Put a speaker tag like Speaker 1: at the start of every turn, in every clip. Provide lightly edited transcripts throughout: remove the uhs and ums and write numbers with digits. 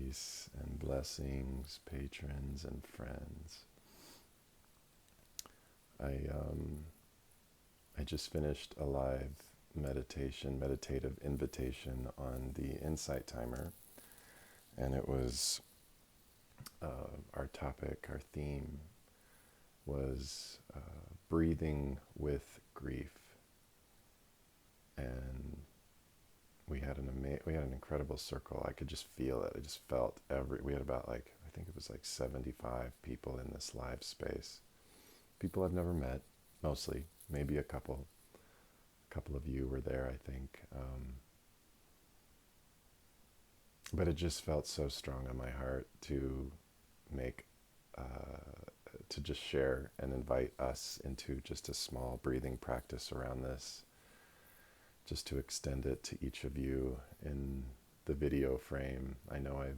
Speaker 1: Peace and blessings, patrons and friends. I just finished a live meditative invitation on the Insight Timer, and it was our topic, our theme was breathing with grief, and we had an incredible circle. I could just feel it. I just felt we had about I think it was 75 people in this live space. People I've never met, mostly, maybe a couple of you were there, I think. But it just felt so strong on my heart to to just share and invite us into just a small breathing practice around this, just to extend it to each of you in the video frame. I know I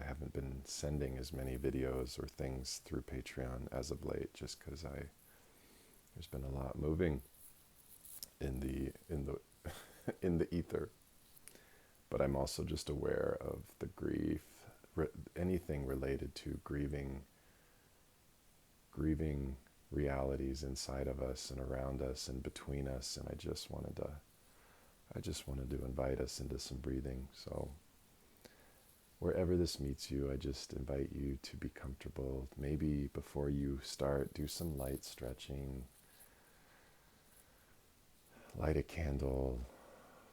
Speaker 1: haven't been sending as many videos or things through Patreon as of late, just because there's been a lot moving in the in the ether. But I'm also just aware of the grief, anything related to grieving realities inside of us and around us and between us, and I just wanted to invite us into some breathing. So wherever this meets you, I just invite you to be comfortable. Maybe before you start, do some light stretching, light a candle,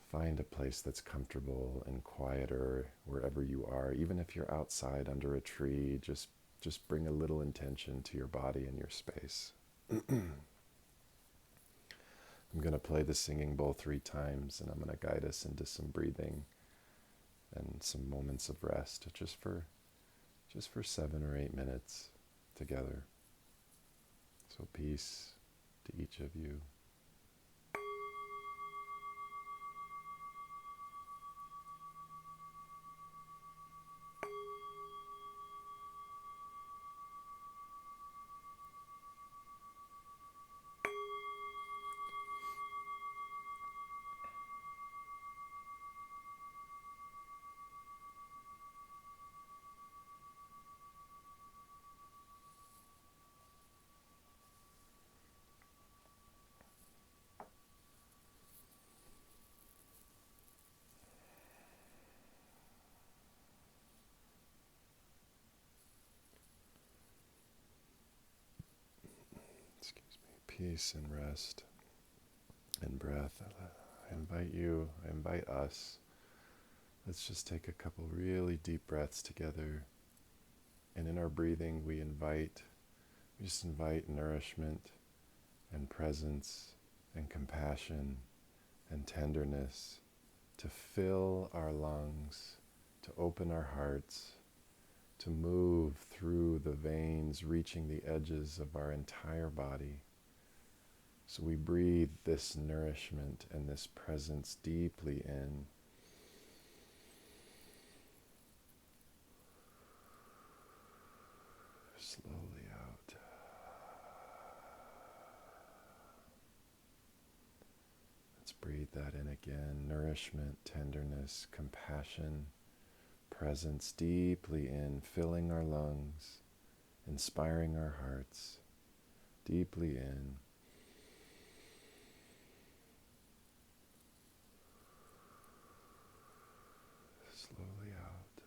Speaker 1: find a place that's comfortable and quieter wherever you are. Even if you're outside under a tree, just bring a little intention to your body and your space. I'm going to play the singing bowl 3 times, and I'm going to guide us into some breathing and some moments of rest, just for 7 or 8 minutes together. So peace to each of you. Excuse me. Peace and rest and breath. I invite us. Let's just take a couple really deep breaths together. And in our breathing, we just invite nourishment and presence and compassion and tenderness to fill our lungs, to open our hearts, to move through the veins, reaching the edges of our entire body. So we breathe this nourishment and this presence deeply in. Slowly out. Let's breathe that in again. Nourishment, tenderness, compassion, presence deeply in, filling our lungs, inspiring our hearts, deeply in. Slowly out.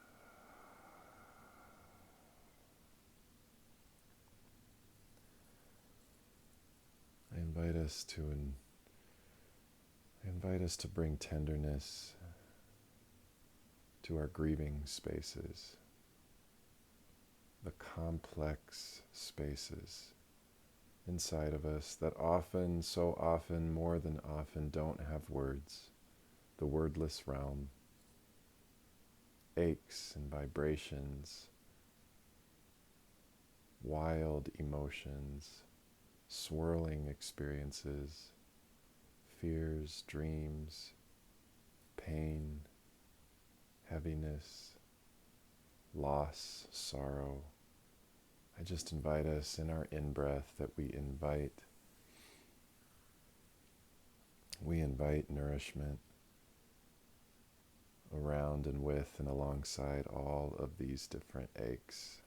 Speaker 1: I invite us to bring tenderness to our grieving spaces, the complex spaces inside of us that often, so often, more than often, don't have words, the wordless realm, aches and vibrations, wild emotions, swirling experiences, fears, dreams, pain, heaviness, loss, sorrow. I just invite us in our in-breath that we invite nourishment, around and with and alongside all of these different aches,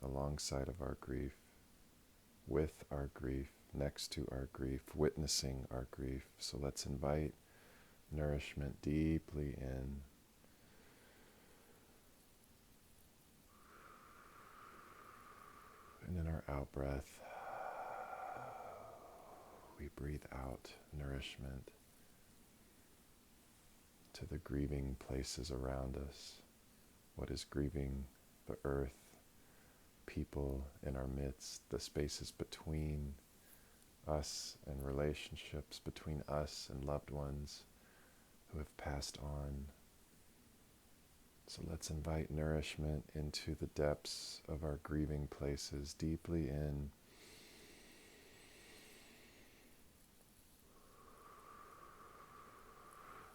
Speaker 1: alongside of our grief, with our grief, next to our grief, witnessing our grief. So let's invite nourishment deeply in. And in our out breath, we breathe out nourishment to the grieving places around us. What is grieving? The earth, people in our midst, the spaces between us and relationships, between us and loved ones who have passed on. So let's invite nourishment into the depths of our grieving places, deeply in.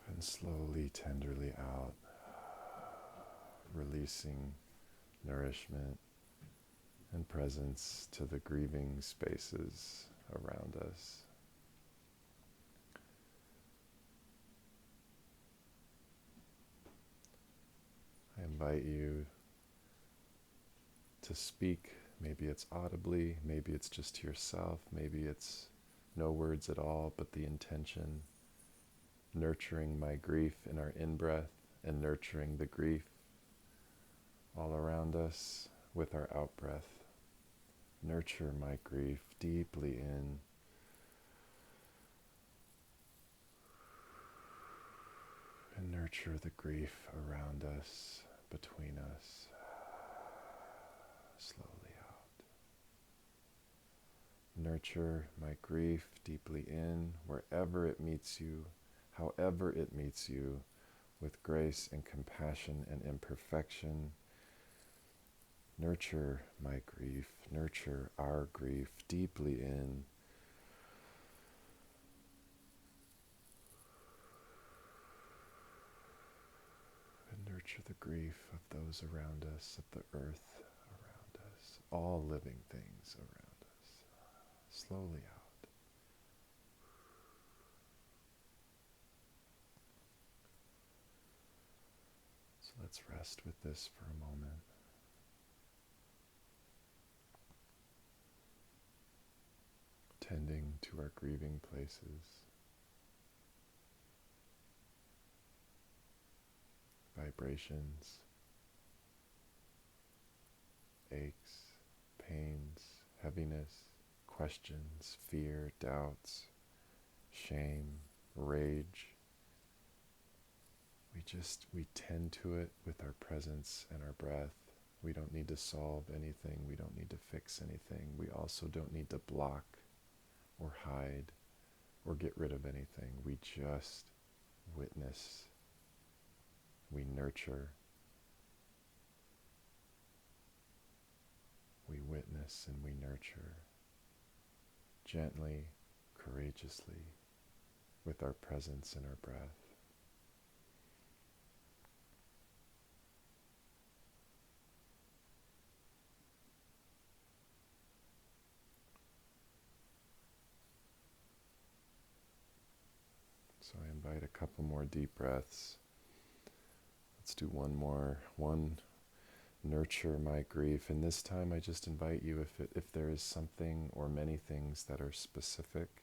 Speaker 1: And slowly, tenderly out, releasing nourishment and presence to the grieving spaces around us. I invite you to speak. Maybe it's audibly, maybe it's just to yourself, maybe it's no words at all, but the intention, nurturing my grief in our in-breath and nurturing the grief all around us with our out-breath. Nurture my grief deeply in. And nurture the grief around us, between us. Slowly out. Nurture my grief deeply in, wherever it meets you, however it meets you, with grace and compassion and imperfection. Nurture my grief, nurture our grief deeply in. And nurture the grief of those around us, of the earth around us, all living things around us. Slowly out. So let's rest with this for a moment. Tending to our grieving places, vibrations, aches, pains, heaviness, questions, fear, doubts, shame, rage. We tend to it with our presence and our breath. We don't need to solve anything. We don't need to fix anything. We also don't need to block or hide or get rid of anything. We just witness. We nurture. We witness and we nurture. Gently, courageously, with our presence and our breath. So I invite a couple more deep breaths. Let's do one more. One, nurture my grief. And this time I just invite you, if there is something or many things that are specific,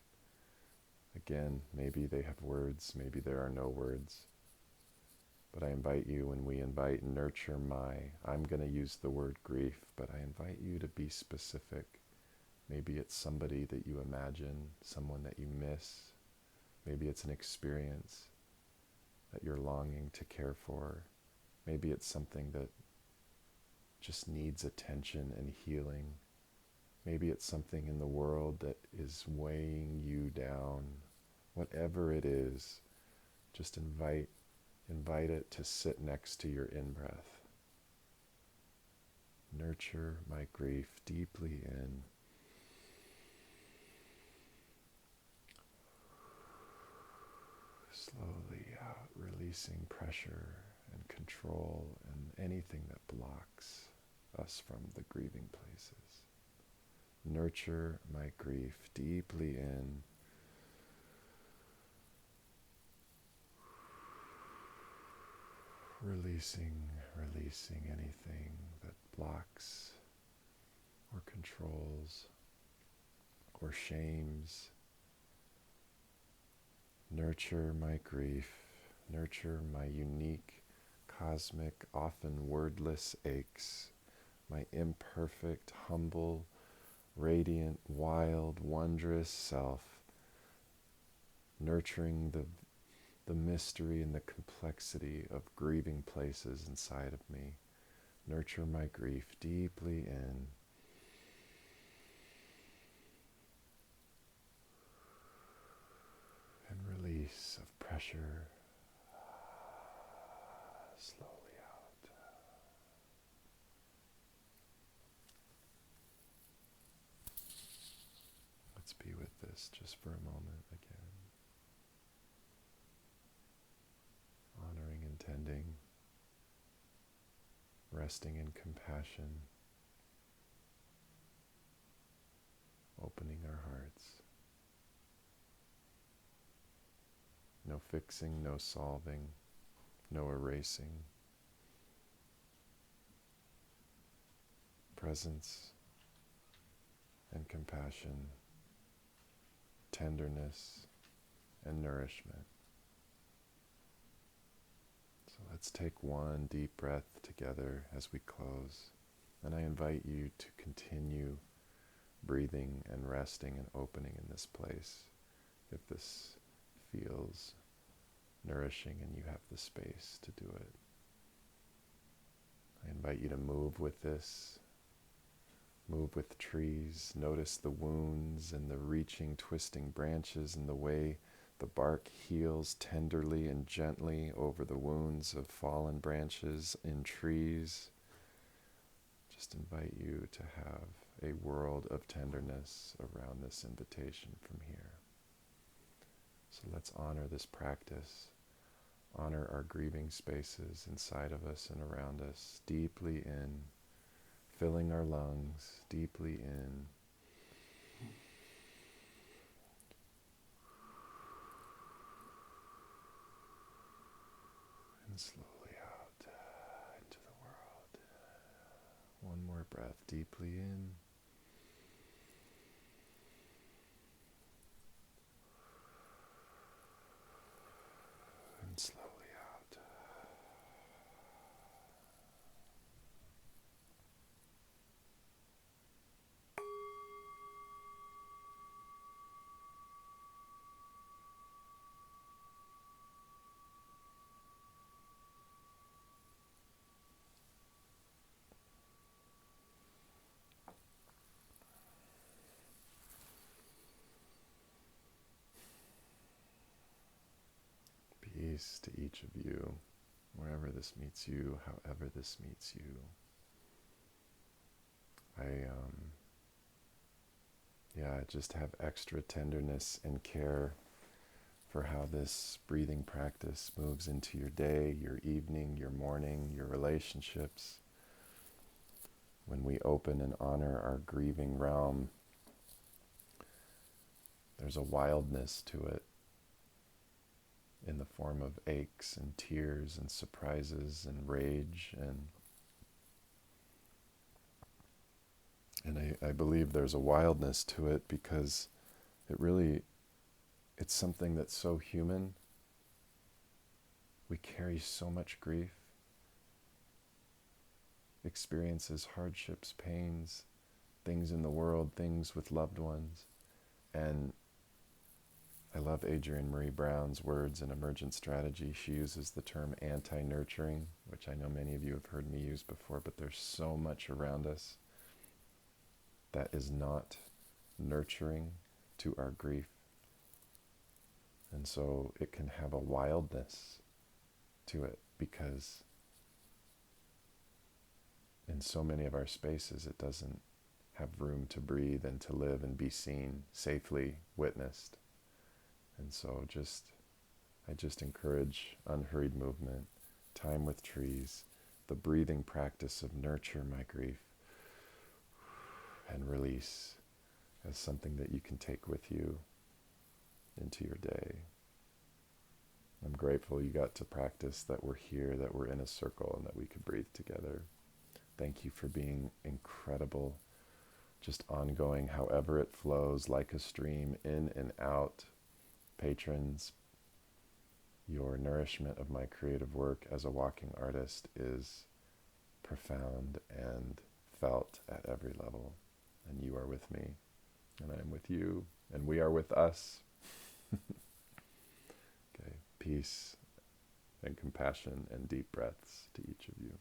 Speaker 1: again, maybe they have words, maybe there are no words. But I invite you, when we invite nurture my, I'm going to use the word grief, but I invite you to be specific. Maybe it's somebody that you imagine, someone that you miss. Maybe it's an experience that you're longing to care for. Maybe it's something that just needs attention and healing. Maybe it's something in the world that is weighing you down. Whatever it is, just invite it to sit next to your in-breath. Nurture my grief deeply in. Slowly out, releasing pressure and control and anything that blocks us from the grieving places. Nurture my grief deeply in. Releasing anything that blocks or controls or shames. Nurture my grief, nurture my unique, cosmic, often wordless aches, my imperfect, humble, radiant, wild, wondrous self, nurturing the mystery and the complexity of grieving places inside of me. Nurture my grief deeply in. And release of pressure slowly out. Let's be with this just for a moment again. Honoring and tending, resting in compassion, opening our hearts. No fixing, no solving, no erasing. Presence and compassion, tenderness and nourishment. So let's take one deep breath together as we close. And I invite you to continue breathing and resting and opening in this place if this feels nourishing and you have the space to do it. I invite you to move with this. Move with trees. Notice the wounds and the reaching, twisting branches and the way the bark heals tenderly and gently over the wounds of fallen branches in trees. Just invite you to have a world of tenderness around this invitation from here. So let's honor this practice. Honor our grieving spaces inside of us and around us, deeply in, filling our lungs, deeply in. And slowly out into the world. One more breath, deeply in. And slowly out. Peace to each of you, wherever this meets you, however this meets you. I just have extra tenderness and care for how this breathing practice moves into your day, your evening, your morning, your relationships. When we open and honor our grieving realm, there's a wildness to it in the form of aches and tears and surprises and rage and I believe there's a wildness to it because it's something that's so human. We carry so much grief, experiences, hardships, pains, things in the world, things with loved ones. And I love Adrienne Marie Brown's words in Emergent Strategy. She uses the term anti-nurturing, which I know many of you have heard me use before, but there's so much around us that is not nurturing to our grief. And so it can have a wildness to it because in so many of our spaces it doesn't have room to breathe and to live and be seen, safely witnessed. And so I just encourage unhurried movement, time with trees, the breathing practice of nurture my grief and release as something that you can take with you into your day. I'm grateful you got to practice, that we're here, that we're in a circle, and that we could breathe together. Thank you for being incredible, just ongoing, however it flows, like a stream, in and out. Patrons, your nourishment of my creative work as a walking artist is profound and felt at every level. And you are with me, and I am with you, and we are with us. Okay, peace and compassion and deep breaths to each of you.